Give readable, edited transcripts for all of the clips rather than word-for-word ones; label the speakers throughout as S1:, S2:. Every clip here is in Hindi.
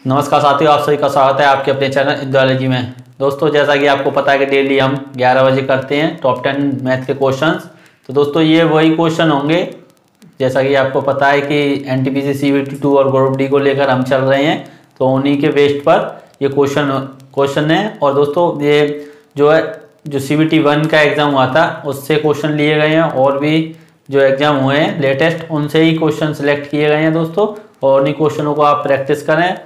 S1: नमस्कार साथियों, आप सभी का स्वागत है आपके अपने चैनल इंदुलॉजी में। दोस्तों, जैसा कि आपको पता है कि डेली हम 11 बजे करते हैं टॉप 10 मैथ के क्वेश्चंस। तो दोस्तों, ये वही क्वेश्चन होंगे जैसा कि आपको पता है कि एनटीपीसी CBT 2 और ग्रुप डी को लेकर हम चल रहे हैं, तो उन्हीं के बेस्ड पर ये क्वेश्चन है। और दोस्तों, ये जो CBT 1 का एग्ज़ाम हुआ था उससे क्वेश्चन लिए गए हैं, और भी जो एग्ज़ाम हुए हैं लेटेस्ट उनसे ही क्वेश्चन सिलेक्ट किए गए हैं दोस्तों। और उन्हीं क्वेश्चनों को आप प्रैक्टिस करें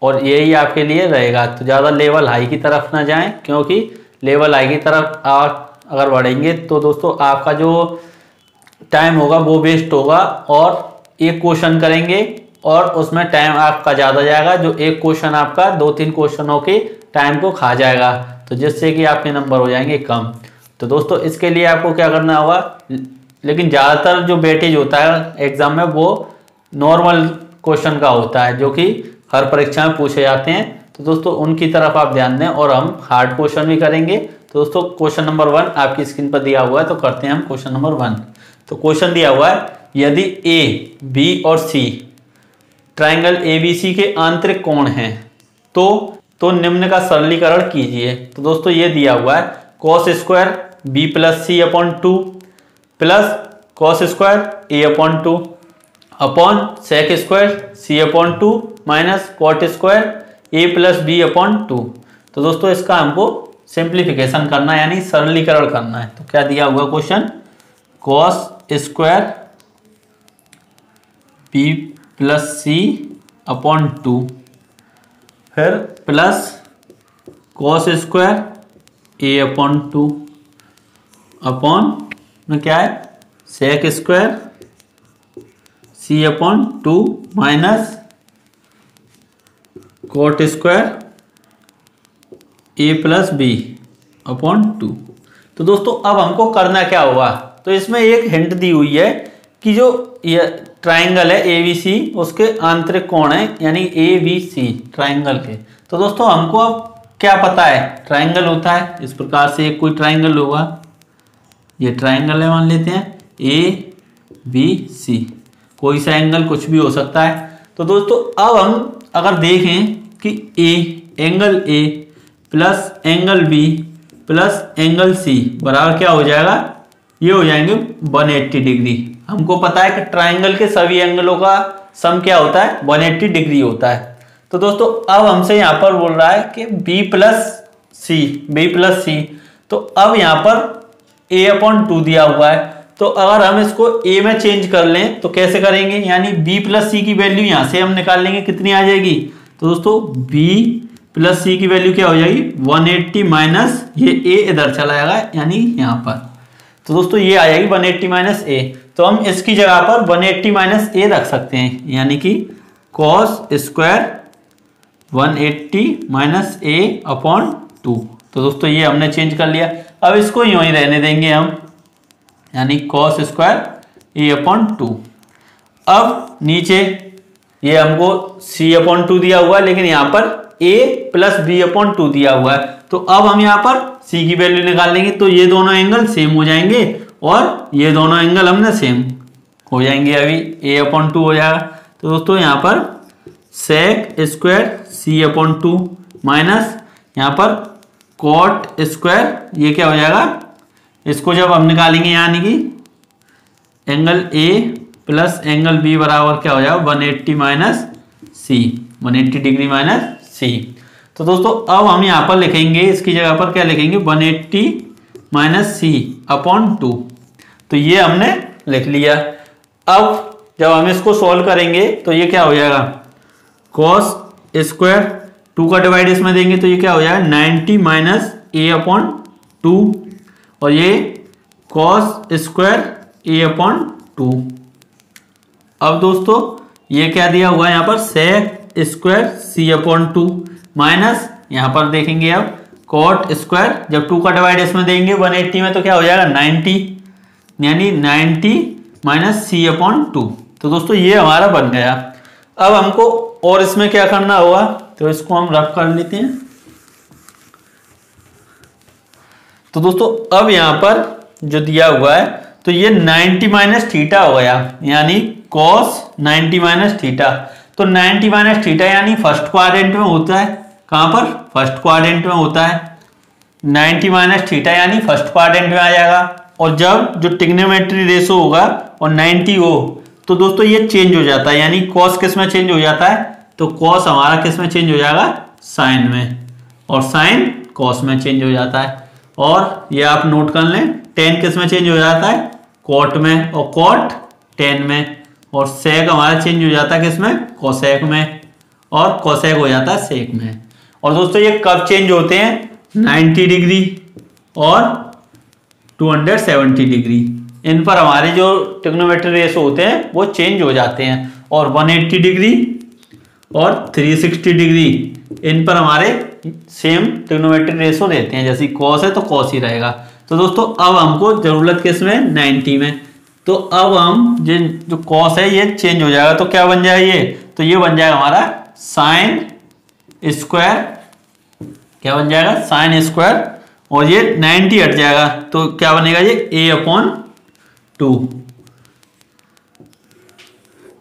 S1: और यही आपके लिए रहेगा। तो ज़्यादा लेवल हाई की तरफ ना जाएं, क्योंकि लेवल हाई की तरफ आप अगर बढ़ेंगे तो दोस्तों आपका जो टाइम होगा वो वेस्ट होगा, और एक क्वेश्चन करेंगे और उसमें टाइम आपका ज़्यादा जाएगा, जो एक क्वेश्चन आपका 2-3 क्वेश्चनों के टाइम को खा जाएगा, तो जिससे कि आपके नंबर हो जाएंगे कम। तो दोस्तों, इसके लिए आपको क्या करना होगा, लेकिन ज़्यादातर जो वेटेज होता है एग्ज़ाम में वो नॉर्मल क्वेश्चन का होता है, जो कि हर परीक्षा में पूछे जाते हैं। तो दोस्तों, उनकी तरफ आप ध्यान दें, और हम हार्ड क्वेश्चन भी करेंगे। तो दोस्तों, क्वेश्चन नंबर 1 आपकी स्क्रीन पर दिया हुआ है, तो करते हैं हम क्वेश्चन नंबर 1। तो क्वेश्चन दिया हुआ है, यदि ए, बी और सी ट्राइंगल ABC के आंतरिक कोण हैं तो निम्न का सरलीकरण कीजिए। तो दोस्तों, ये दिया हुआ है cos square B + C/2 plus cos square A/2 upon sec square C/2 minus cot square A + B/2। तो दोस्तों, इसका हमको सिंप्लीफिकेशन करना है, यानी सरलीकरण करना है। तो क्या दिया हुआ question, cos square B + C/2 फिर plus cos square A/2 upon में क्या है sec square C/2 minus cot square A + B/2। तो दोस्तों, अब हमको करना क्या होगा, तो इसमें एक हिंट दी हुई है कि जो ये ट्राइंगल है ABC उसके आंतरिक कोण है, यानी ABC ट्राइंगल के। तो दोस्तों, हमको अब क्या पता है, ट्राइंगल होता है इस प्रकार से, कोई ट्राइंगल होगा, ये ट्राइंगल है मान लेते हैं ABC, कोई सा एंगल कुछ भी हो सकता है। तो दोस्तों, अब हम अगर देखें कि angle A plus angle B plus angle C बराबर क्या हो जाएगा, ये हो जाएंगे 180 डिग्री। हमको पता है कि ट्राइंगल के सभी एंगलों का सम क्या होता है, 180 डिग्री होता है। तो दोस्तों, अब हमसे यहाँ पर बोल रहा है कि B + C, तो अब यहाँ पर A/2 दिया हुआ है। तो अगर हम इसको A में चेंज कर लें तो कैसे करेंगे, यानी B + C की वैल्यू यहाँ से हम निकाल लेंगे, कितनी आ जाएगी। तो दोस्तों, B + C की वैल्यू क्या हो जाएगी, 180 माइनस ये A इधर चला जाएगा, यानी यहाँ पर। तो दोस्तों, ये आ जाएगी 180 माइनस A। तो हम इसकी जगह पर 180 माइनस A रख सकते हैं, यानी कि cos स्क्वायर 180 माइनस A/2। तो दोस्तों, ये हमने चेंज कर लिया। अब इसको यूं ही रहने देंगे हम, यानी cos स्क्वायर A/2। अब नीचे ये हमको C/2 दिया हुआ है, लेकिन यहाँ पर A + B/2 दिया हुआ है। तो अब हम यहाँ पर C की वैल्यू निकाल लेंगे, तो ये दोनों एंगल सेम हो जाएंगे, और ये दोनों एंगल हमने सेम हो जाएंगे, अभी A/2 हो जाएगा। तो दोस्तों, यहाँ पर sec स्क्वायर C/2 माइनस यहाँ पर cot स्क्वायर, ये क्या हो जाएगा, इसको जब हम निकालेंगे यानी कि angle A plus angle B बराबर क्या हो जाएगा, 180 minus C, 180 degree minus C। तो दोस्तों, अब हम यहाँ पर लिखेंगे, इसकी जगह पर क्या लिखेंगे, 180 माइनस C/2। तो ये हमने लिख लिया। अब जब हम इसको सॉल्व करेंगे तो ये क्या हो जाएगा, cos स्क्वायर 2 का डिवाइड इसमें देंगे तो ये क्या हो जाएगा, 90 माइनस A/2, और ये cos स्क्वायर A/2। अब दोस्तों, ये क्या दिया हुआ है यहाँ पर, sec स्क्वायर C/2 माइनस यहाँ पर देखेंगे अब cot स्क्वायर, जब 2 का डिवाइड इसमें देंगे 180 में तो क्या हो जाएगा 90, यानी 90 माइनस C/2। तो दोस्तों, ये हमारा बन गया। अब हमको और इसमें क्या करना होगा, तो इसको हम रफ कर लेते हैं। तो दोस्तों, अब यहाँ पर जो दिया हुआ है, तो ये 90 माइनस थीटा हो गया, यानी cos 90 माइनस थीटा। तो 90 माइनस थीटा यानी फर्स्ट क्वाड्रेंट में होता है। कहां पर? फर्स्ट क्वाड्रेंट में होता है। 90 माइनस थीटा यानी फर्स्ट क्वाड्रेंट में आ जाएगा। और जब जो ट्रिग्नोमेट्री रेशो होगा और 90 हो तो दोस्तों ये चेंज हो जाता है, यानी कॉस किस में चेंज हो जाता है? तो कॉस हमारा किस में चेंज हो जाएगा? साइन में, और साइन कॉस में चेंज हो जाता है। और ये आप नोट कर लें, टेन किस में चेंज हो जाता है? कॉट में, और कॉट टेन में। और सेक हमारा चेंज हो जाता है किस में? कोसेक में, और कोसेक हो जाता है सेक में। और दोस्तों ये कब चेंज होते हैं? 90 डिग्री और 270 डिग्री, इन पर हमारे जो ट्रिग्नोमेट्री रेशो होते हैं वो चेंज हो जाते हैं। और 180 डिग्री और 360 डिग्री, इन पर हमारे सेम ट्रिग्नोमेट्री रेशो रहते हैं। जैसे कॉस है तो कॉस ही रहेगा। तो दोस्तों अब हमको जरूरत किस में? 90 में। तो अब हम जो कॉस है ये चेंज हो जाएगा, तो क्या बन जाएगा ये? तो ये बन जाएगा हमारा साइन स्क्वायर, क्या बन जाएगा? साइन स्क्वायर, और ये 90 हट जाएगा तो क्या बनेगा? ये a/2,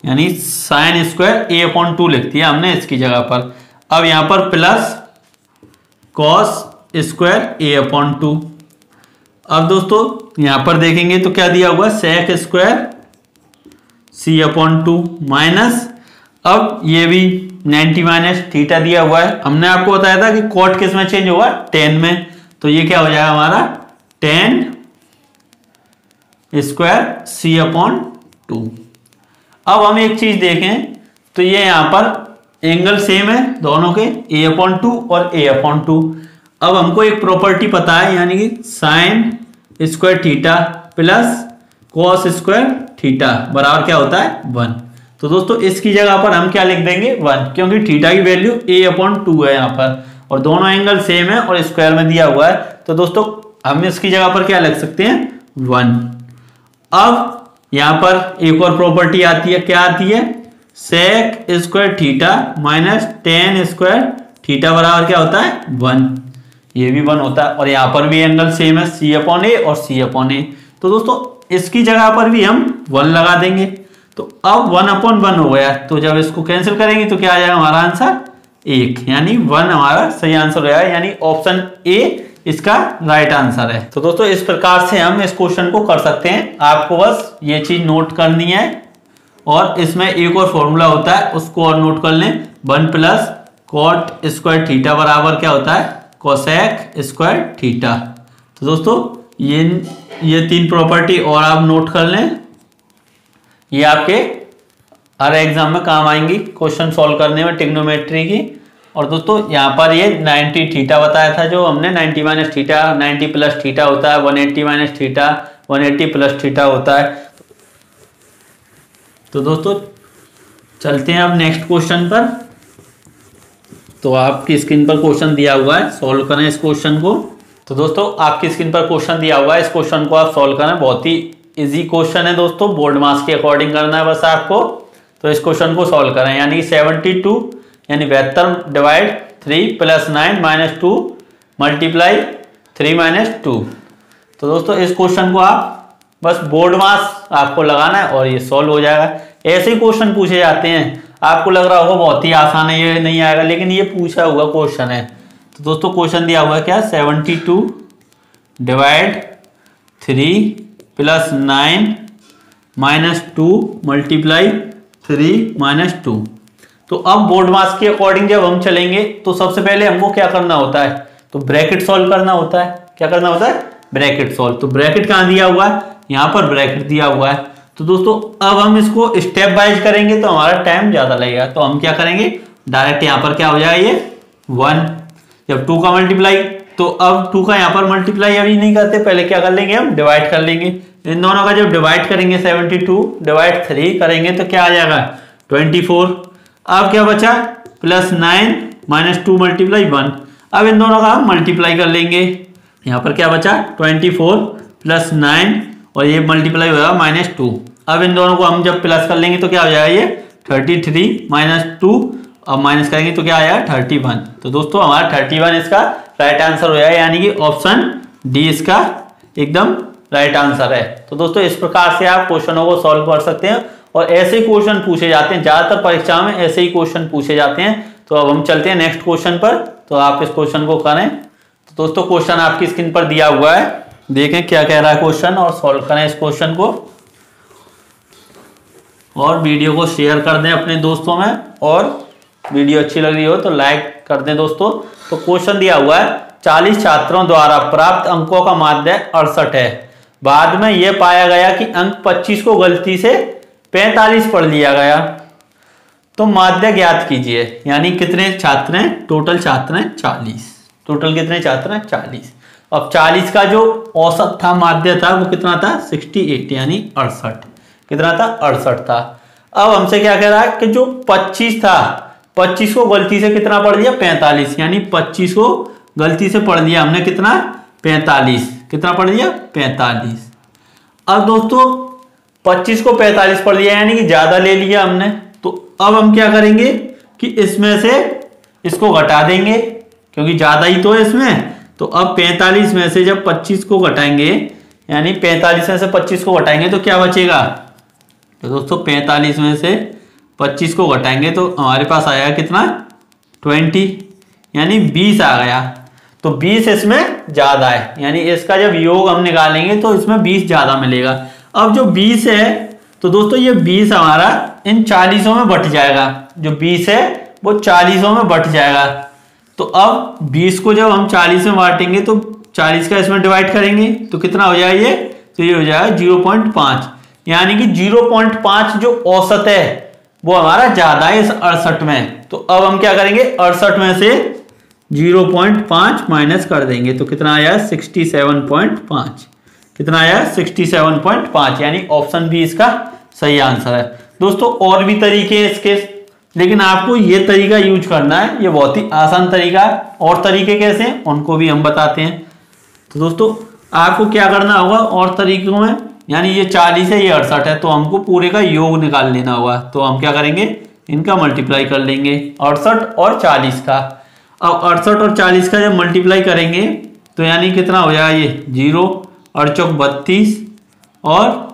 S1: यानी साइन स्क्वायर a/2 लिख दिया हमने इसकी जगह पर। अब यहां पर प्लस कॉस स्क्वायर a/2। अब दोस्तों यहां पर देखेंगे तो क्या दिया हुआ? सेक स्क्वायर c/2 माइनस, अब ये भी 90 माइनस थीटा दिया हुआ है। हमने आपको बताया था कि कॉट किस में चेंज होगा? 10 में। तो ये क्या हो जाएगा हमारा? 10 स्क्वायर c/2। अब हम एक चीज देखें तो ये यहां पर एंगल सेम है दोनों के, a/2 और a/2। अब हमको एक प्रॉपर्टी पता है, यानी कि sine square theta plus cos square theta बराबर क्या होता है? 1। तो दोस्तों इसकी जगह पर हम क्या लिख देंगे? 1, क्योंकि थीटा की वैल्यू a/2 है यहाँ पर, और दोनों एंगल सेम है और स्क्वायर में दिया हुआ है। तो दोस्तों हम इसकी जगह पर क्या लिख सकते हैं? 1। अब यहां पर एक और प्रॉपर्टी आती है, क्या आती है? Sec square theta minus ten square theta बराबर क्या होता है? 1। ये भी 1 होता है, और यहां पर भी एंगल सेम है, c/a और c/a। तो दोस्तों इसकी जगह पर भी हम 1 लगा देंगे। तो अब 1/1 हो गया, तो जब इसको कैंसिल करेंगे तो क्या आ जाएगा हमारा आंसर? 1, यानी 1 हमारा सही आंसर हो जाएगा, यानी ऑप्शन ए इसका राइट आंसर है। तो दोस्तों इस प्रकार से हम इस क्वेश्चन को कर सकते हैं। आपको बस ये चीज नोट करनी है, और इसमें एक और फॉर्मूला होता है उसको और नोट कर लें। 1 प्लस कॉट स्क्वायर थीटा बराबर क्या होता है? Cosec square theta. तो दोस्तों ये 3 प्रॉपर्टी और आप नोट कर लें, ये आपके हर एग्जाम में काम आएंगी क्वेश्चन सॉल्व करने में ट्रिग्नोमेट्री की। और दोस्तों यहाँ पर ये 90 थीटा बताया था जो हमने, 90 माइनस थीटा, 90 प्लस थीटा होता है, 180 माइनस थीटा, 180 प्लस थीटा होता है। तो दोस्तों चलते हैं अब नेक्स्ट क्वेश्चन पर। तो आपकी स्क्रीन पर क्वेश्चन दिया हुआ है, सॉल्व करें इस क्वेश्चन को। तो दोस्तों आपकी स्क्रीन पर क्वेश्चन दिया हुआ है, इस क्वेश्चन को आप सॉल्व करें। बहुत ही इजी क्वेश्चन है दोस्तों, बोर्ड मार्क्स के अकॉर्डिंग करना है बस आपको। तो इस क्वेश्चन को सॉल्व करें, यानी 72 यानी 72 divide 3 plus 9 minus 2 multiply 3 minus 2। तो दोस्तों इस क्वेश्चन को आप बस बोर्ड मार्क्स आपको लगाना है और ये सॉल्व हो जाएगा। ऐसे ही क्वेश्चन पूछे जाते हैं, आपको लग रहा होगा बहुत ही आसान है, ये नहीं आएगा, लेकिन ये पूछा हुआ क्वेश्चन है। तो दोस्तों क्वेश्चन दिया हुआ है क्या? 72 divide 3 plus 9 minus 2 multiply 3 minus 2। तो अब बोर्ड मार्क्स के अकॉर्डिंग जब हम चलेंगे तो सबसे पहले हमको क्या करना होता है? तो ब्रैकेट सॉल्व करना होता है। क्या करना होता है? Bracket solve. तो ब्रैकेट कहाँ दिया हुआ है? यहाँ पर ब्रैकेट दिया हुआ है। तो दोस्तों अब हम इसको स्टेप वाइज करेंगे तो हमारा टाइम ज्यादा लगेगा। तो हम क्या करेंगे? डायरेक्ट यहाँ पर क्या हो जाएगा? ये 1। जब 2 का मल्टीप्लाई, तो अब 2 का यहाँ पर मल्टीप्लाई अभी नहीं करते, पहले क्या कर लेंगे? हम डिवाइड कर लेंगे। इन दोनों का जब डिवाइड करेंगे 72 डिवाइड 3 करेंगे तो क्या आ जाएगा? 24। अब क्या बचा? Plus 9 minus 2 multiply 1। अब इन दोनों का हम मल्टीप्लाई कर लेंगे। यहाँ पर क्या बचा? 24 प्लस 9 और ये मल्टीप्लाई होगा माइनस 2। अब इन दोनों को हम जब प्लस कर लेंगे तो क्या हो जाएगा? ये 33 माइनस 2, अब माइनस करेंगे तो क्या आएगा? 31। तो दोस्तों हमारा 31 इसका राइट आंसर हो जाएगा, यानी कि ऑप्शन डी इसका एकदम राइट आंसर है। तो दोस्तों इस प्रकार से आप क्वेश्चनों को सॉल्व कर सकते हैं और ऐसे ही क्वेश्चन पूछे जाते हैं, ज्यादातर परीक्षा में ऐसे ही क्वेश्चन पूछे जाते हैं। तो अब हम चलते हैं नेक्स्ट क्वेश्चन पर, तो आप इस क्वेश्चन को करें। तो दोस्तों क्वेश्चन आपकी स्क्रीन पर दिया हुआ है, देखें क्या कह रहा है क्वेश्चन और सॉल्व करें इस क्वेश्चन को, और वीडियो को शेयर कर दें अपने दोस्तों में, और वीडियो अच्छी लग रही हो तो लाइक कर दें दोस्तों। तो क्वेश्चन दिया हुआ है 40 छात्रों द्वारा प्राप्त अंकों का माध्य 68 है। बाद में यह पाया गया कि अंक 25 को गलती से 45 पढ़ लिया गया, तो माध्य ज्ञात कीजिए। यानी कितने छात्र हैं, टोटल छात्र हैं 40। टोटल कितने छात्र हैं 40। अब 40 का जो औसत था, माध्य था, वो कितना था 68 यानी 68। कितना था 68 था। अब हमसे क्या कह रहा है कि जो 25 था, 25 को गलती से कितना पढ़ लिया 45, यानी 25 को गलती से पढ़ लिया हमने कितना 45। कितना पढ़ लिया 45। अब दोस्तों 25 को 45 पढ़ लिया यानी कि ज्यादा ले लिया हमने, तो अब हम क्या करेंगे कि इसमें से इसको घटा देंगे क्योंकि ज्यादा ही तो है इसमें। तो अब 45 में से जब 25 को घटाएंगे, यानी 45 में से 25 को घटाएंगे तो क्या बचेगा। तो दोस्तों 45 में से 25 को घटाएंगे तो हमारे पास आया कितना 20, यानी 20 आ गया। तो 20 इसमें ज्यादा है, यानी इसका जब योग हम निकालेंगे तो इसमें 20 ज्यादा मिलेगा। अब जो 20 है तो दोस्तों ये 20 हमारा इन 40 में बट जाएगा, जो 20 है वो 40 में बट जाएगा। तो अब 20 को जब हम 40 में बांटेंगे तो 40 का इसमें डिवाइड करेंगे तो कितना हो जाएगा ये, तो ये हो जाएगा 0.5, यानी कि 0.5 जो औसत है वो हमारा ज्यादा है इस 68 में। तो अब हम क्या करेंगे 68 में से 0.5 माइनस कर देंगे तो कितना आया 67.5। कितना आया 67.5, यानी ऑप्शन बी इसका सही आंसर है। दोस्तों और भी तरीके हैं इसके, लेकिन आपको ये तरीका यूज करना है, ये बहुत ही आसान तरीका है। और तरीके कैसे हैं उनको भी हम बताते हैं। तो दोस्तों आपको क्या करना होगा और तरीकों में, यानी ये 40 है ये 68 है, तो हमको पूरे का योग निकाल लेना होगा। तो हम क्या करेंगे इनका मल्टीप्लाई कर लेंगे 68 और 40 का। अब 68 और 40 का जब मल्टीप्लाई करेंगे तो यानी कितना हो जाएगा ये 0 और चौक 32 और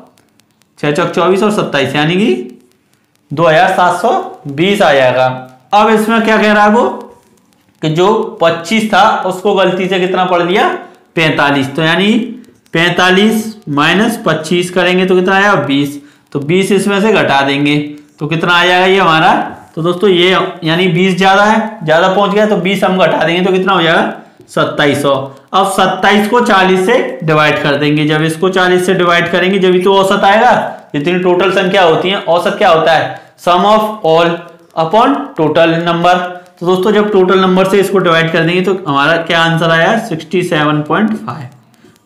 S1: 6 चौक 24 और 27, यानी कि 2720 आ जाएगा। अब इसमें क्या कह रहा है वो कि जो 25 था उसको गलती से कितना पढ़ लिया 45, तो यानी 45 माइनस 25 करेंगे तो कितना आया 20। तो 20 इसमें से घटा देंगे तो कितना आ जाएगा ये हमारा। तो दोस्तों ये यानी 20 ज्यादा है, ज्यादा पहुंच गया, तो 20 हम घटा देंगे तो कितना हो जाएगा 2700। अब 27 को 40 से डिवाइड कर देंगे, जब इसको 40 से डिवाइड करेंगे जब तो औसत आएगा। जितनी टोटल संख्या होती है औसत क्या होता है, sum of all upon total number. तो दोस्तों जब टोटल नंबर से इसको डिवाइड कर देंगे तो हमारा क्या आंसर आया 67.5।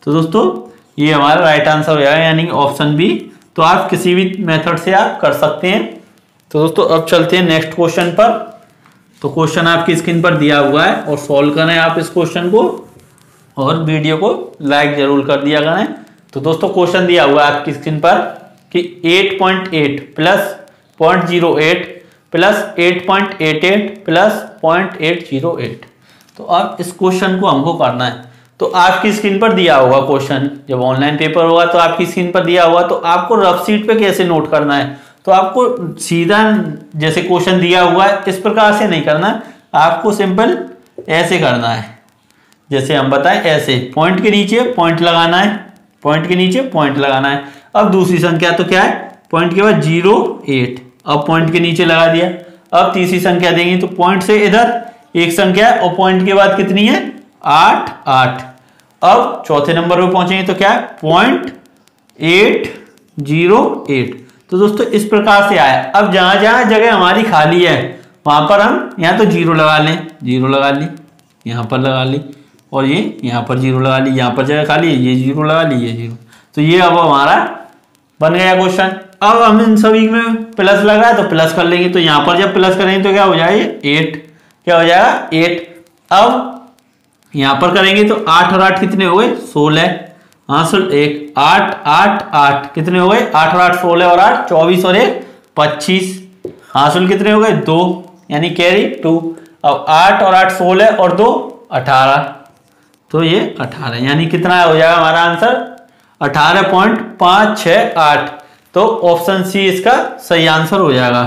S1: तो दोस्तों ये हमारा राइट आंसर हो जाएगा, यानी ऑप्शन बी। तो आप किसी भी मेथड से आप कर सकते हैं। तो दोस्तों अब चलते हैं नेक्स्ट क्वेश्चन पर। तो क्वेश्चन आपकी स्क्रीन पर दिया हुआ है और सॉल्व करें आप इस क्वेश्चन को, और वीडियो को लाइक जरूर कर दिया करें। तो दोस्तों क्वेश्चन दिया हुआ है आपकी स्क्रीन पर कि 8.8 प्लस 0.08 प्लस 8.88 प्लस 0.808। तो अब इस क्वेश्चन को हमको करना है। तो आपकी स्क्रीन पर दिया होगा क्वेश्चन, जब ऑनलाइन पेपर होगा तो आपकी स्क्रीन पर दिया होगा, तो आपको रफ शीट पे कैसे नोट करना है। तो आपको सीधा जैसे क्वेश्चन दिया हुआ है इस प्रकार से नहीं करना, आपको सिंपल ऐसे करना है। जैसे हम बताएं ऐसे पॉइंट के नीचे पॉइंट लगाना है, पॉइंट के नीचे पॉइंट लगाना है। अब दूसरी संख्या तो क्या है, पॉइंट के बाद 0.8, अब पॉइंट के नीचे लगा दिया। अब तीसरी संख्या देंगे तो पॉइंट से इधर एक संख्या और पॉइंट के बाद कितनी है 8। अब चौथे नंबर पे पहुंचेंगे तो क्या है 0.808। तो दोस्तों इस प्रकार से आया। अब जहां जहां जगह हमारी खाली है वहां पर हम यहाँ तो 0 लगा लें, 0 लगा ली, यहाँ पर लगा ली, और ये यहाँ पर 0 लगा ली, यहाँ पर जगह खाली है ये 0 लगा ली, ये 0। तो ये अब हमारा बन गया क्वेश्चन। अब हम इन सभी में प्लस लगा है तो प्लस कर लेंगे, तो यहाँ पर जब प्लस करेंगे तो क्या हो जाएगा 8, क्या हो जाएगा 8। अब यहां पर करेंगे तो 8 और 8 कितने हो गए 16, हासिल 1 8 8 8 कितने हो गए 8 और 8 16 और 8 24 और 1 25, हासिल कितने हो गए 2, यानी कैरी 2। अब 8 और 8 16 और 2 18, तो ये 18, यानी कितना हो जाएगा हमारा आंसर 18.568। तो ऑप्शन सी इसका सही आंसर हो जाएगा।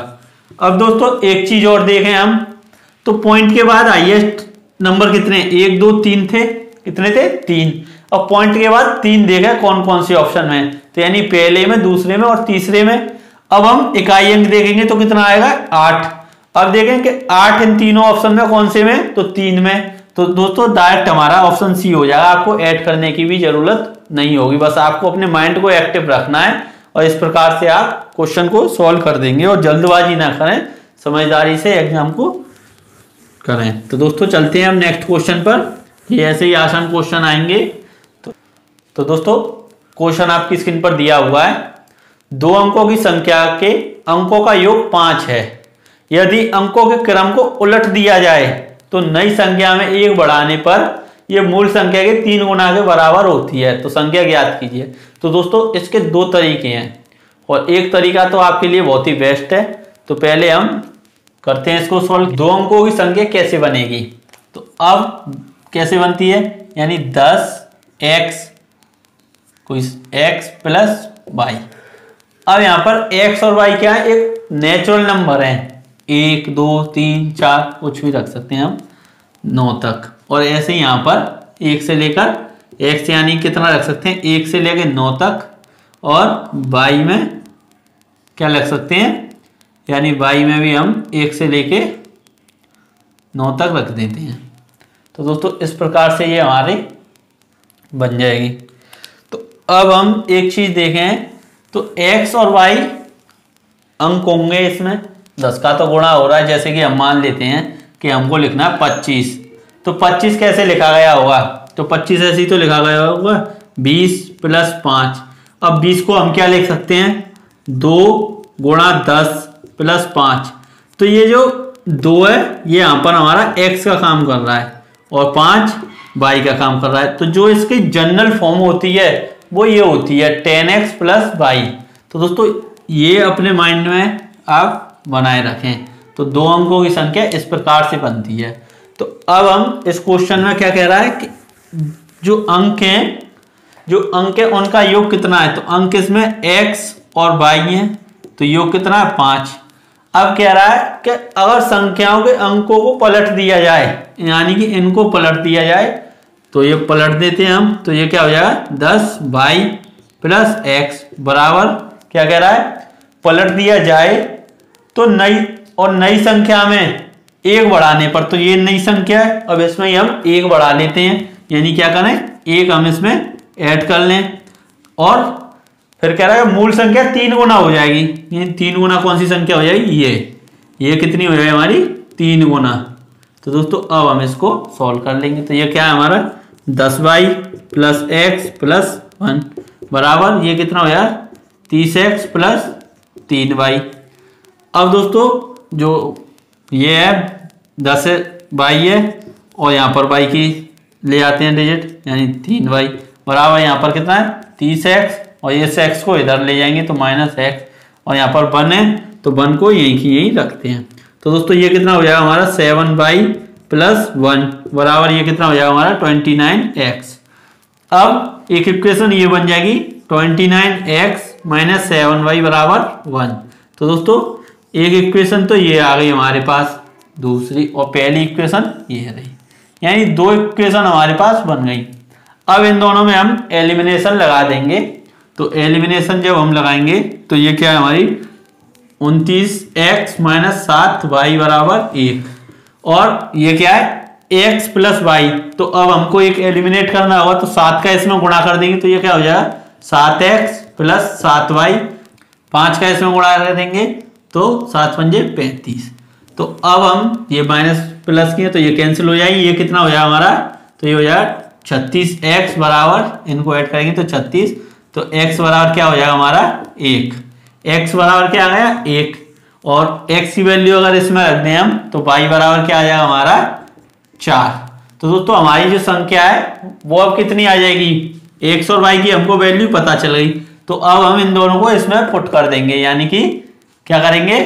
S1: अब दोस्तों एक चीज और देखें हम, तो पॉइंट के बाद हाईएस्ट नंबर कितने, 1 2 3 थे, कितने थे 3। अब पॉइंट के बाद 3 देखें कौन कौन से ऑप्शन में, तो यानी पहले में, दूसरे में और तीसरे में। अब हम इकाई अंक देखेंगे तो कितना आएगा 8। अब देखें कि 8 इन तीनों ऑप्शन में कौन से में, तो 3 में। तो दोस्तों डायरेक्ट हमारा ऑप्शन सी हो जाएगा, आपको ऐड करने की भी जरूरत नहीं होगी, बस आपको अपने माइंड को एक्टिव रखना है और इस प्रकार से आप क्वेश्चन को सॉल्व कर देंगे और जल्दबाजी ना करें, समझदारी से एग्जाम को करें। तो दोस्तों चलते हैं हम नेक्स्ट क्वेश्चन पर, ये ऐसे ही आसान क्वेश्चन आएंगे। तो दोस्तों क्वेश्चन आपकी स्क्रीन पर दिया हुआ है, 2 अंकों की संख्या के अंकों का योग 5 है। यदि अंकों के क्रम को उलट दिया जाए तो नई संख्या में 1 बढ़ाने पर यह मूल संख्या के 3 गुना के बराबर होती है, तो संख्या ज्ञात कीजिए। तो दोस्तों इसके 2 तरीके हैं और एक तरीका तो आपके लिए बहुत ही बेस्ट है। तो पहले हम करते हैं इसको सॉल्व। 2 अंकों की संख्या कैसे बनेगी, तो अब कैसे बनती है, यानी 10x कोई x प्लस y। अब यहां पर x और y क्या है, एक नेचुरल नंबर है, 1 2 3 4 कुछ भी रख सकते हैं हम 9 तक। और ऐसे यहां पर 1 से लेकर x यानी कितना रख सकते हैं, 1 से लेकर 9 तक। और y में क्या रख सकते हैं, यानी y में भी हम 1 से लेके 9 तक रख देते हैं। तो दोस्तों इस प्रकार से ये हमारे बन जाएगी। तो अब हम एक चीज देखें, तो x और y अंक होंगे, इसमें 10 का तो गुणा हो रहा है, जैसे कि हम मान लेते हैं कि हमको लिखना है 25। तो 25 कैसे लिखा गया होगा, तो 25 ऐसे ही तो लिखा गया होगा 20 प्लस 5। अब 20 को हम क्या लिख सकते हैं, 2 गुणा 10 प्लस 5। तो ये जो 2 है ये यहाँ पर हमारा x का काम कर रहा है और 5 y का काम कर रहा है। तो जो इसकी जनरल फॉर्म होती है वो ये होती है 10x प्लस y। तो दोस्तों ये अपने माइंड में आप बनाए रखें। तो 2 अंकों की संख्या इस प्रकार से बनती है। तो अब हम इस क्वेश्चन में क्या कह रहा है कि जो अंक है उनका योग कितना है, तो अंक इसमें x और y है, तो योग कितना है 5। अब कह रहा है कि अगर संख्याओं के अंकों को पलट दिया जाए, यानी कि इनको पलट दिया जाए, तो ये पलट देते हैं हम, तो ये क्या हो जाएगा 10y प्लस x बराबर क्या कह रहा है, पलट दिया जाए तो नई संख्या में 1 बढ़ाने पर, तो ये नई संख्या है, अब इसमें हम 1 बढ़ा लेते हैं, यानी क्या करें 1 हम इसमें ऐड कर लें। और फिर कह रहा है मूल संख्या 3 गुना हो जाएगी, यानी 3 गुना कौन सी संख्या हो जाएगी, ये कितनी हो जाएगी हमारी 3 गुना। तो दोस्तों अब हम इसको सॉल्व कर लेंगे। तो ये क्या है हमारा 10y प्लस x प्लस 1 बराबर ये कितना हो जाएगा 30x प्लस 3y। अब दोस्तों जो ये है 10y है और यहाँ पर y की ले आते हैं डिजिट, यानी 3y बराबर यहाँ पर कितना है 30x, और ये x को इधर ले जाएंगे तो -x, और यहाँ पर 1 है तो 1 को यहीं की यहीं रखते हैं। तो दोस्तों ये कितना हो जाएगा हमारा 7y प्लस 1 बराबर ये कितना हो जाएगा हमारा 29x। अब एक इक्वेशन ये बन जाएगी 29x माइनस 7y बराबर 1। तो दोस्तों एक इक्वेशन तो ये आ गई हमारे पास, दूसरी और पहली इक्वेशन ये रही, यानी 2 इक्वेशन हमारे पास बन गई। अब इन दोनों में हम एलिमिनेशन लगा देंगे। तो एलिमिनेशन जब हम लगाएंगे तो ये क्या है हमारी 29x माइनस 7y बराबर 1, और ये क्या है x प्लस y। तो अब हमको एक एलिमिनेट करना होगा, तो 7 का इसमें गुणा कर देंगे तो ये क्या हो जाएगा 7x प्लस 7y, 5 का इसमें गुणा कर देंगे तो 7 पंजे 35। तो अब हम ये माइनस प्लस किए तो ये कैंसिल हो जाएगी, ये कितना हो जाएगा हमारा, तो ये हो जाएगा 36x बराबर, इनको ऐड करेंगे तो 36, तो x बराबर क्या हो जाएगा हमारा 1, x बराबर क्या आ गया 1, और x की वैल्यू अगर इसमें रख दें हम तो y बराबर क्या आ जाएगा हमारा 4। तो दोस्तों हमारी जो संख्या है वो अब कितनी आ जाएगी, x और y की हमको वैल्यू पता चल गई। तो अब हम इन दोनों को इसमें पुट कर देंगे, यानी कि क्या करेंगे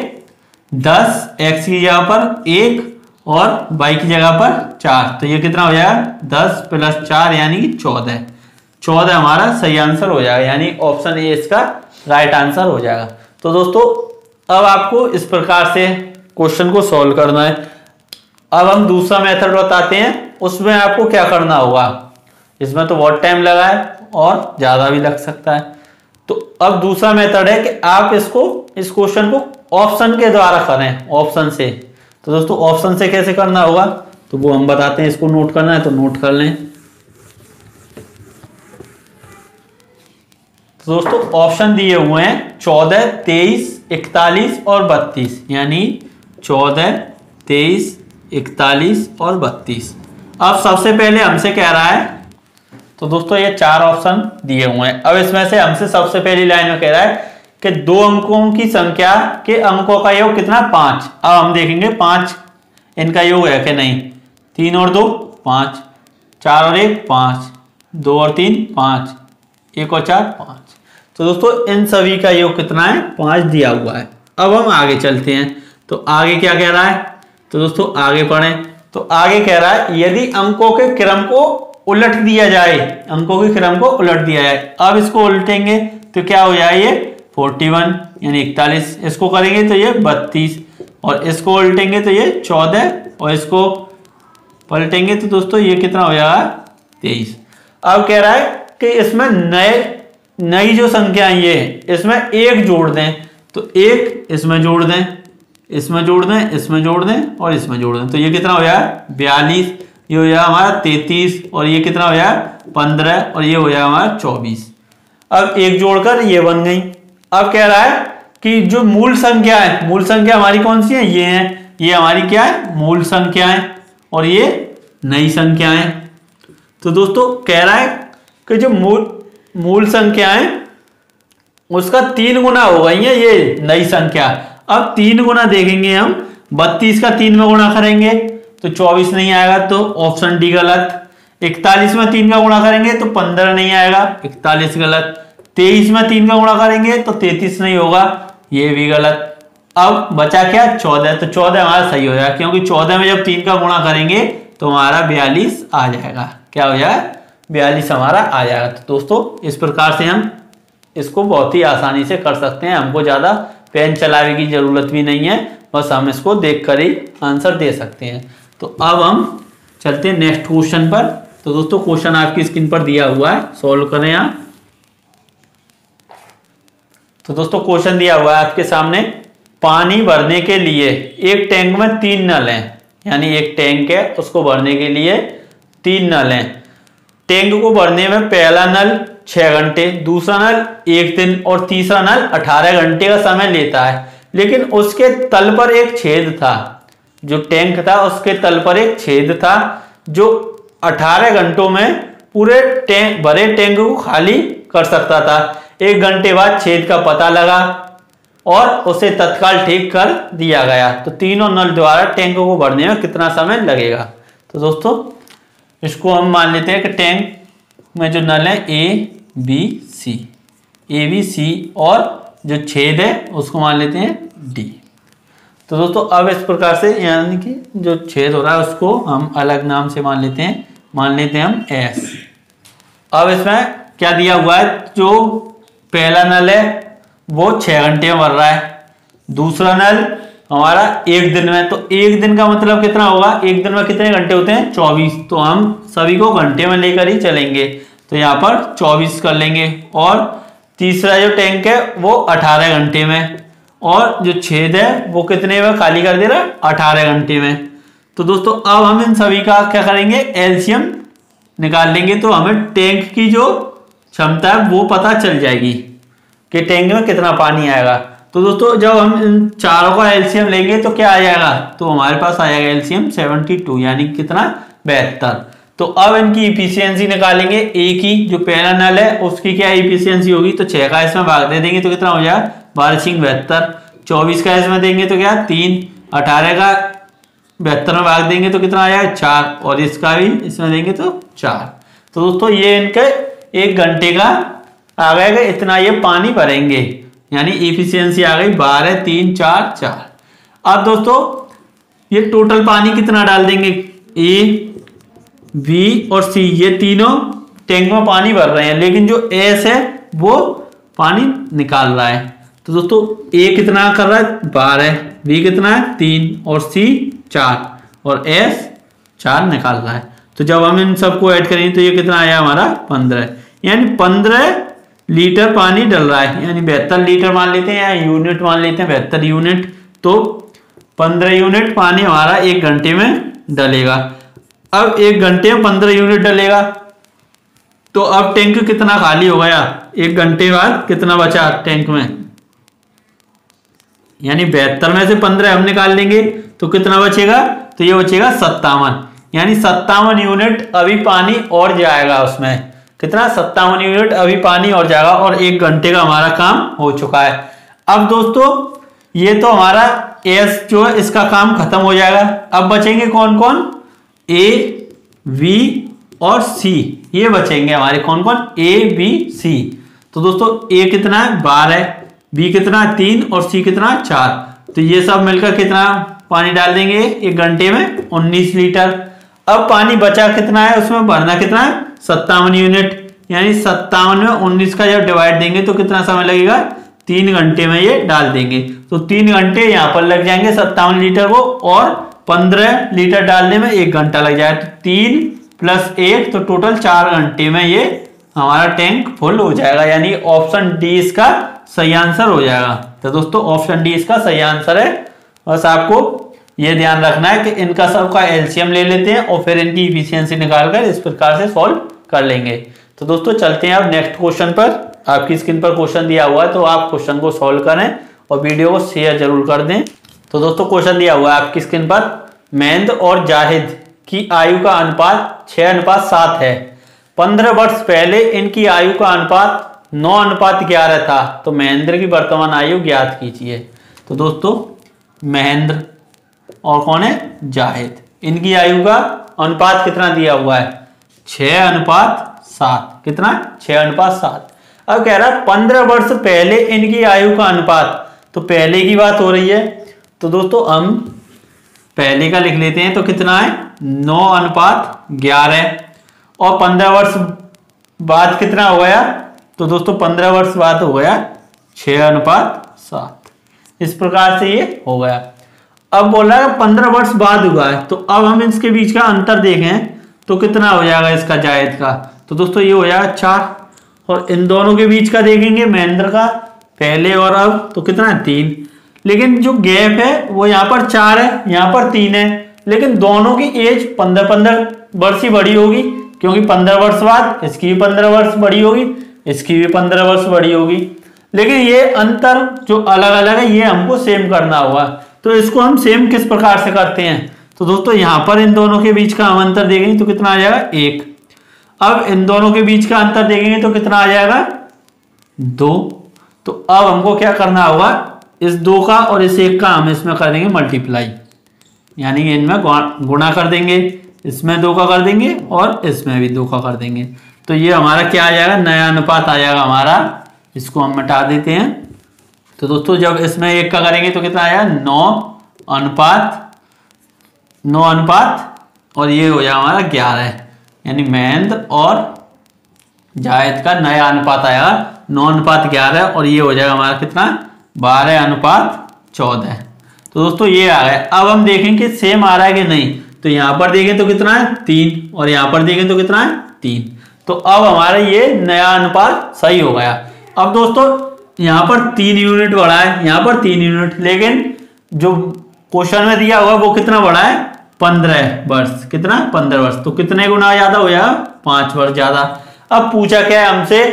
S1: 10 x की जगह पर 1 और y की जगह पर 4, तो ये कितना हो जाएगा 10 प्लस 4 यानी कि 14 हमारा सही आंसर हो जाएगा, यानी ऑप्शन ए इसका राइट आंसर हो जाएगा। तो दोस्तों अब आपको इस प्रकार से क्वेश्चन को सॉल्व करना है। अब हम दूसरा मेथड बताते हैं, उसमें आपको क्या करना होगा। इसमें तो बहुत टाइम लगा है और ज्यादा भी लग सकता है। तो अब दूसरा मेथड है कि आप इस क्वेश्चन को ऑप्शन के द्वारा करें, ऑप्शन से। तो दोस्तों ऑप्शन से कैसे करना होगा तो वो हम बताते हैं। इसको नोट करना है तो नोट कर लें। तो दोस्तों ऑप्शन दिए हुए हैं 14, 23, 41 और 32, यानी 14, 23, 41 और 32। अब सबसे पहले हमसे कह रहा है, तो दोस्तों ये 4 ऑप्शन दिए हुए हैं। अब इसमें से हमसे सबसे पहली लाइन में कह रहा है कि 2 अंकों की संख्या के अंकों का योग कितना, 5। अब हम देखेंगे 5 इनका योग है कि नहीं। 3 और 2 5, 4 और 1 5, 2 और 3 5, 1 और 4 5। तो दोस्तों इन सभी का योग कितना है, 5 दिया हुआ है। अब हम आगे चलते हैं। तो आगे क्या कह रहा है, तो दोस्तों आगे पढ़ें। तो आगे कह रहा है यदि अंकों के क्रम को उलट दिया जाए, अंकों के क्रम को उलट दिया जाए। अब इसको उलटेंगे तो क्या हो जाए, ये 41 यानी 41, इसको करेंगे तो ये 32, और इसको उलटेंगे तो ये 14, और इसको पलटेंगे तो दोस्तों ये कितना हो जाएगा, 23। अब कह रहा है कि इसमें नई जो संख्या ये इसमें 1 जोड़ दें। तो 1 इसमें जोड़ दें, इसमें जोड़ दें, इसमें जोड़ दें और इसमें जोड़ दें। तो ये कितना हो जाएगा 42, ये हो जाएगा हमारा 33, और ये कितना हो जाएगा 15, और ये हो जाएगा हमारा 24। अब 1 जोड़कर ये बन गई। अब कह रहा है कि जो मूल संख्या है, मूल संख्या हमारी कौन सी है, ये है, ये हमारी क्या है, मूल संख्या है, और ये नई संख्या है। तो दोस्तों कह रहा है कि जो मूल संख्या है उसका 3 गुना हो गई है ये नई संख्या। अब 3 गुना देखेंगे हम, 32 का 3 में गुणा करेंगे तो 24 नहीं आएगा, तो ऑप्शन डी गलत। 41 में 3 का गुणा करेंगे तो 15 नहीं आएगा, 41 गलत। 23 में 3 का गुणा करेंगे तो 33 नहीं होगा, ये भी गलत। अब बचा क्या, 14। तो 14 हमारा सही हो जाएगा, क्योंकि 14 में जब 3 का गुणा करेंगे तो हमारा 42 आ जाएगा। क्या हो जाएगा, 42 हमारा आ जाएगा। तो दोस्तों इस प्रकार से हम इसको बहुत ही आसानी से कर सकते हैं। हमको ज्यादा पेन चलाने की जरूरत भी नहीं है, बस हम इसको देखकर ही आंसर दे सकते हैं। तो अब हम चलते हैं नेक्स्ट क्वेश्चन पर। तो दोस्तों क्वेश्चन आपकी स्क्रीन पर दिया हुआ है, सॉल्व करें आप। तो दोस्तों क्वेश्चन दिया हुआ है आपके सामने, पानी भरने के लिए एक टैंक में 3 नल हैं, यानी एक टैंक है उसको भरने के लिए 3 नल हैं। टैंक को भरने में पहला नल 6 घंटे, दूसरा नल 1 दिन और तीसरा नल 18 घंटे का समय लेता है। लेकिन उसके तल पर एक छेद था, जो टैंक था उसके तल पर एक छेद था जो 18 घंटों में पूरे भरे टैंक को खाली कर सकता था। 1 घंटे बाद छेद का पता लगा और उसे तत्काल ठीक कर दिया गया। तो तीनों नल द्वारा टैंक को भरने में कितना समय लगेगा। तो दोस्तों इसको हम मान लेते हैं कि टैंक में जो नल है ए बी सी और जो छेद है उसको मान लेते हैं डी। तो दोस्तों अब इस प्रकार से यानी कि जो छेद हो रहा है उसको हम अलग नाम से मान लेते हैं हम एस। अब इसमें क्या दिया हुआ है, जो पहला नल है वो 6 घंटे में भर रहा है, दूसरा नल हमारा 1 दिन में। तो 1 दिन का मतलब कितना होगा, 1 दिन में कितने घंटे होते हैं, 24। तो हम सभी को घंटे में लेकर ही चलेंगे, तो यहाँ पर 24 कर लेंगे। और तीसरा जो टैंक है वो 18 घंटे में, और जो छेद है वो कितने में खाली कर दे रहा है, 18 घंटे में। तो दोस्तों अब हम इन सभी का क्या करेंगे, एलसीएम निकाल लेंगे। तो हमें टैंक की जो क्षमता है वो पता चल जाएगी कि टैंक में कितना पानी आएगा। तो दोस्तों जब हम इन चारों का एलसीएम लेंगे तो क्या आ जाएगा, तो हमारे पास आ जाएगा एलसीएम 72, यानी कितना, 72। तो अब इनकी इफिशियंसी निकालेंगे। ए की जो पहला नल है उसकी क्या इफिशियंसी होगी, तो 6 का इसमें भाग दे देंगे तो कितना हो जाएगा, 12×72। 24 का इसमें देंगे तो क्या 3, 18 का 72 में भाग देंगे तो कितना आ जाएगा 4, और इसका भी इसमें देंगे तो 4। तो दोस्तों ये इनके 1 घंटे का आ गएगा, इतना ये पानी भरेंगे, यानी इफिशियंसी आ गई 12, 3, 4, 4। अब दोस्तों ये टोटल पानी कितना डाल देंगे, ए बी और सी ये तीनों टैंक में पानी भर रहे हैं, लेकिन जो एस है वो पानी निकाल रहा है। तो दोस्तों ए कितना कर रहा है 12, बी कितना है 3 और सी 4 और एस 4 निकाल रहा है। तो जब हम इन सबको ऐड करेंगे तो ये कितना आया हमारा 15, यानी 15 लीटर पानी डल रहा है, यानी 72 लीटर मान लेते हैं या यूनिट मान लेते हैं 72 यूनिट। तो 15 यूनिट पानी हमारा 1 घंटे में डलेगा। अब 1 घंटे में 15 यूनिट डलेगा, तो अब टैंक कितना खाली हो गया, 1 घंटे बाद कितना बचा टैंक में, यानी 72 में से 15 हम निकाल देंगे तो कितना बचेगा, तो ये बचेगा 57, यानी 57 यूनिट अभी पानी और जाएगा उसमें। कितना 57 यूनिट अभी पानी और जाएगा और 1 घंटे का हमारा काम हो चुका है। अब दोस्तों ये तो हमारा एस जो है इसका काम खत्म हो जाएगा। अब बचेंगे कौन कौन, ए बी और सी, ये बचेंगे हमारे कौन कौन, ए बी सी। तो दोस्तों ए कितना है 12, बी कितना है 3 और सी कितना है 4। तो ये सब मिलकर कितना पानी डाल देंगे 1 घंटे में 19 लीटर। अब पानी बचा कितना है, उसमें भरना कितना है 57 यूनिट, यानी 57 में 19 का जब डिवाइड देंगे तो कितना समय लगेगा, 3 घंटे में ये डाल देंगे। तो 3 घंटे यहाँ पर लग जाएंगे 57 लीटर को, और 15 लीटर डालने में 1 घंटा लग जाएगा। तो 3 + 1 तो टोटल 4 घंटे में ये हमारा टैंक फुल हो जाएगा, यानी ऑप्शन डी इसका सही आंसर हो जाएगा। तो दोस्तों ऑप्शन डी इसका सही आंसर है। बस आपको ये ध्यान रखना है कि इनका सबका एलसीएम ले लेते हैं और फिर इनकी इफिशियंसी निकालकर इस प्रकार से सॉल्व कर लेंगे। तो दोस्तों चलते हैं अब नेक्स्ट क्वेश्चन पर। आपकी स्क्रीन पर क्वेश्चन दिया हुआ है, तो आप क्वेश्चन को सॉल्व करें और वीडियो को शेयर जरूर कर दें। तो दोस्तों क्वेश्चन दिया हुआ है आपकी स्क्रीन पर, महेंद्र और जाहिद की आयु का अनुपात 6:7 है। 15 वर्ष पहले इनकी आयु का अनुपात 9:11 था। तो महेंद्र की वर्तमान आयु ज्ञात कीजिए। तो दोस्तों महेंद्र और कौन है जाहिद, इनकी आयु का अनुपात कितना दिया हुआ है 6:7। कितना 6:7। अब कह रहा है 15 वर्ष पहले इनकी आयु का अनुपात, तो पहले की बात हो रही है। तो दोस्तों हम पहले का लिख लेते हैं, तो कितना है 9:11 और 15 वर्ष बाद कितना हो गया, तो दोस्तों 15 वर्ष बाद हो गया 6:7। इस प्रकार से ये हो गया। अब बोल रहा है 15 वर्ष बाद हुआ है, तो अब हम इसके बीच का अंतर देखें तो कितना हो जाएगा इसका जायद का, तो दोस्तों ये हो जाएगा 4। और इन दोनों के बीच का देखेंगे महेंद्र का पहले और अब, तो कितना है 3। लेकिन जो गैप है वो यहाँ पर 4 है, यहाँ पर 3 है, लेकिन दोनों की एज 15-15 वर्ष ही बड़ी होगी, क्योंकि 15 वर्ष बाद इसकी भी 15 वर्ष बड़ी होगी, इसकी भी 15 वर्ष बड़ी होगी। लेकिन ये अंतर जो अलग अलग है ये हमको सेम करना होगा। तो इसको हम सेम किस प्रकार से करते हैं, तो दोस्तों यहाँ पर इन दोनों के बीच का हम अंतर देखेंगे तो कितना आ जाएगा 1। अब इन दोनों के बीच का अंतर देखेंगे तो कितना आ जाएगा 2। तो अब हमको क्या करना होगा, इस 2 का और इस 1 का हम इसमें कर देंगे मल्टीप्लाई, यानी इनमें गुणा कर देंगे, इसमें 2 का कर देंगे और इसमें भी 2 का कर देंगे। तो ये हमारा क्या आ जाएगा, नया अनुपात आ जाएगा हमारा। इसको हम मिटा देते हैं। तो दोस्तों जब इसमें 1 का करेंगे तो कितना आया 9:9 और ये हो जाएगा हमारा 11, यानी महेंद्र और जायद का नया अनुपात आएगा 9:11 और ये हो जाएगा हमारा कितना 12:14। तो दोस्तों ये आ गया। अब हम देखें कि सेम आ रहा है कि नहीं, तो यहां पर देखें तो कितना है 3 और यहां पर देखें तो कितना है 3। तो अब हमारा ये नया अनुपात सही हो गया। अब दोस्तों यहाँ पर 3 यूनिट बढ़ा है, यहाँ पर 3 यूनिट, लेकिन जो क्वेश्चन में दिया हुआ वो कितना बढ़ा है 15 वर्ष। कितना 15 वर्ष, तो कितने गुना ज्यादा हो जाएगा 5 वर्ष ज्यादा। अब पूछा क्या है हमसे,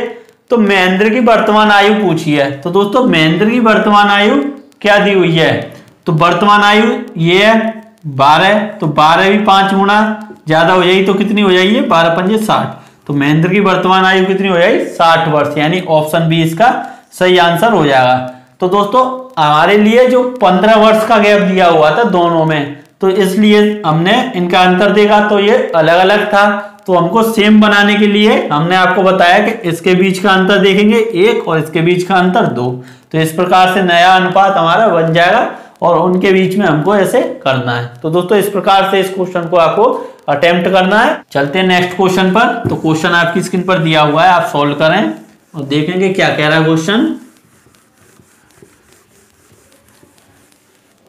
S1: तो महेंद्र की वर्तमान आयु पूछी है। तो दोस्तों महेंद्र की वर्तमान आयु क्या दी हुई है, तो वर्तमान आयु ये है 12, तो 12 भी 5 गुना ज्यादा हो जाएगी, तो कितनी हो जाएगी 12×5 = 60। तो महेंद्र की वर्तमान आयु कितनी हो जाएगी 60 वर्ष, यानी ऑप्शन बी इसका सही आंसर हो जाएगा। तो दोस्तों हमारे लिए जो 15 वर्ष का गैप दिया हुआ था दोनों में, तो इसलिए हमने इनका अंतर देखा तो ये अलग अलग था। तो हमको सेम बनाने के लिए हमने आपको बताया कि इसके बीच का अंतर देखेंगे 1 और इसके बीच का अंतर 2। तो इस प्रकार से नया अनुपात हमारा बन जाएगा और उनके बीच में हमको ऐसे करना है। तो दोस्तों इस प्रकार से इस क्वेश्चन को आपको अटेम्प्ट करना है। चलते हैं नेक्स्ट क्वेश्चन पर। तो क्वेश्चन आपकी स्क्रीन पर दिया हुआ है, आप सॉल्व करें। और देखेंगे क्या कह रहा है क्वेश्चन।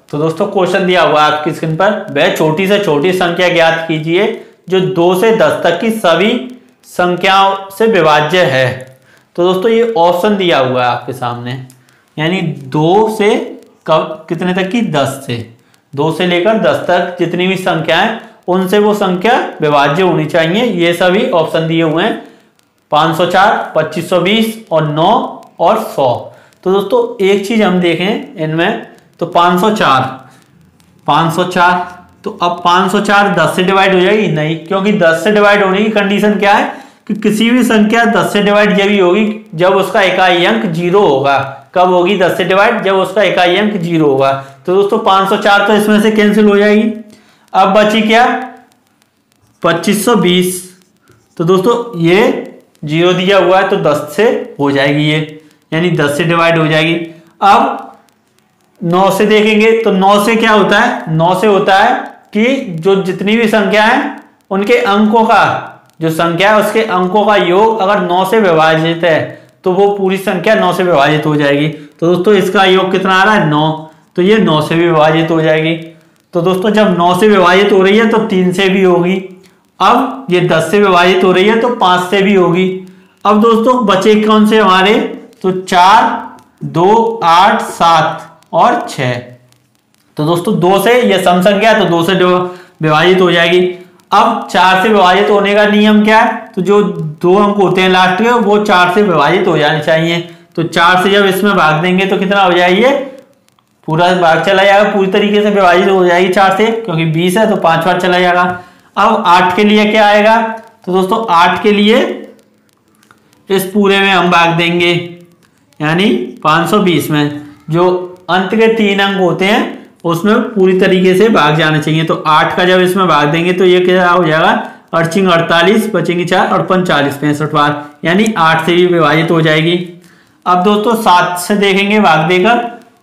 S1: तो दोस्तों क्वेश्चन दिया हुआ है आपकी स्क्रीन पर, वह छोटी से छोटी संख्या ज्ञात कीजिए जो 2 से 10 तक की सभी संख्याओं से विभाज्य है। तो दोस्तों ये ऑप्शन दिया हुआ है आपके सामने, यानी 2 से कब कितने तक की, 10 से, 2 से लेकर 10 तक जितनी भी संख्याएं उनसे वो संख्या विभाज्य होनी चाहिए। ये सभी ऑप्शन दिए हुए हैं 504, 2520 और 9 और 100। तो दोस्तों एक चीज हम देखें इनमें, तो 504 तो अब 504 10 से डिवाइड हो जाएगी, नहीं, क्योंकि 10 से डिवाइड होने की कंडीशन क्या है कि किसी भी संख्या 10 से डिवाइड जब ही होगी जब उसका इकाई अंक 0 होगा। कब होगी 10 से डिवाइड, जब उसका इकाई अंक 0 होगा। तो दोस्तों 504 तो इसमें से कैंसिल हो जाएगी। अब बची क्या, 2520। तो दोस्तों ये 0 दिया हुआ है तो 10 से हो जाएगी ये, यानी 10 से डिवाइड हो जाएगी। अब 9 से देखेंगे तो 9 से क्या होता है, 9 से होता है कि जो जितनी भी संख्या है उनके अंकों का, जो संख्या है उसके अंकों का योग अगर 9 से विभाजित है तो वो पूरी संख्या 9 से विभाजित हो जाएगी। तो दोस्तों इसका योग कितना आ रहा है, 9, तो ये 9 से भी विभाजित हो जाएगी। तो दोस्तों जब 9 से विभाजित हो रही है तो 3 से भी होगी। अब ये 10 से विभाजित हो रही है तो 5 से भी होगी। अब दोस्तों बचे कौन से हमारे, तो 4, 2, 8, 7 और 6। तो दोस्तों 2 से ये सम संख्या है तो 2 से विभाजित हो जाएगी। अब 4 से विभाजित होने का नियम क्या है, तो जो 2 अंक होते हैं लास्ट में वो 4 से विभाजित हो जाने चाहिए। तो 4 से जब इसमें भाग देंगे तो कितना हो जाएगी, पूरा भाग चला जाएगा, पूरी तरीके से विभाजित हो जाएगी 4 से, क्योंकि 20 है तो 5 बार चला जाएगा। अब 8 के लिए क्या आएगा, तो दोस्तों 8 के लिए इस पूरे में हम भाग देंगे, यानी 520 में जो अंत के 3 अंक होते हैं उसमें पूरी तरीके से भाग जाना चाहिए। तो 8 का जब इसमें भाग देंगे तो ये क्या हो जाएगा, 8 48, बचेंगे 4 और 45 65 बार, यानी 8 से भी विभाजित हो जाएगी। अब दोस्तों 7 से देखेंगे भाग देकर,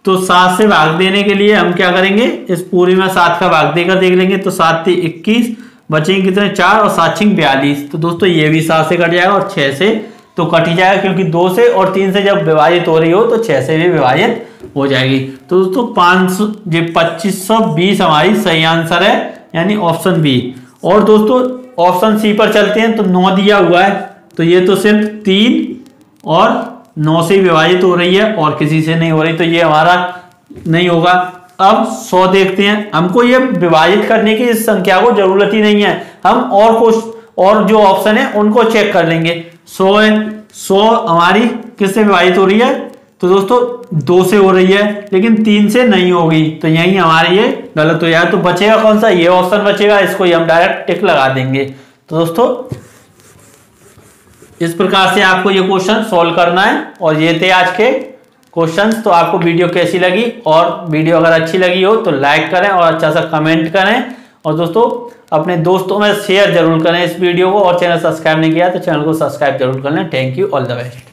S1: तो 7 से भाग देने के लिए हम क्या करेंगे, इस पूरी में 7 का भाग देकर देख लेंगे। तो 7 से 21, बचेंगे कितने 4 और 7 6 42। तो दोस्तों ये भी 7 से कट जाएगा और 6 से तो कट ही जाएगा, क्योंकि 2 से और 3 से जब विभाजित हो रही हो तो 6 से भी विभाजित हो जाएगी। तो दोस्तों 2520 हमारी सही आंसर है, यानी ऑप्शन बी। और दोस्तों ऑप्शन सी पर चलते हैं, तो 9 दिया हुआ है तो ये तो सिर्फ 3 और 9 से विभाजित हो रही है और किसी से नहीं हो रही, तो ये हमारा नहीं होगा। अब 100 देखते हैं, हमको ये विभाजित करने की इस संख्या को जरूरत ही नहीं है, हम और जो ऑप्शन है उनको चेक कर लेंगे। 100 है, 100 हमारी किससे विभाजित हो रही है, तो दोस्तों 2 से हो रही है, लेकिन 3 से नहीं होगी, तो यही हमारे ये गलत हो जाएगा। तो बचेगा कौन सा, ये ऑप्शन बचेगा, इसको ही हम डायरेक्ट टिक लगा देंगे। तो दोस्तों इस प्रकार से आपको ये क्वेश्चन सॉल्व करना है। और ये थे आज के क्वेश्चंस। तो आपको वीडियो कैसी लगी, और वीडियो अगर अच्छी लगी हो तो लाइक करें और अच्छा सा कमेंट करें, और दोस्तों अपने दोस्तों में शेयर जरूर करें इस वीडियो को। और चैनल सब्सक्राइब नहीं किया तो चैनल को सब्सक्राइब जरूर कर लें। Thank you, all the best.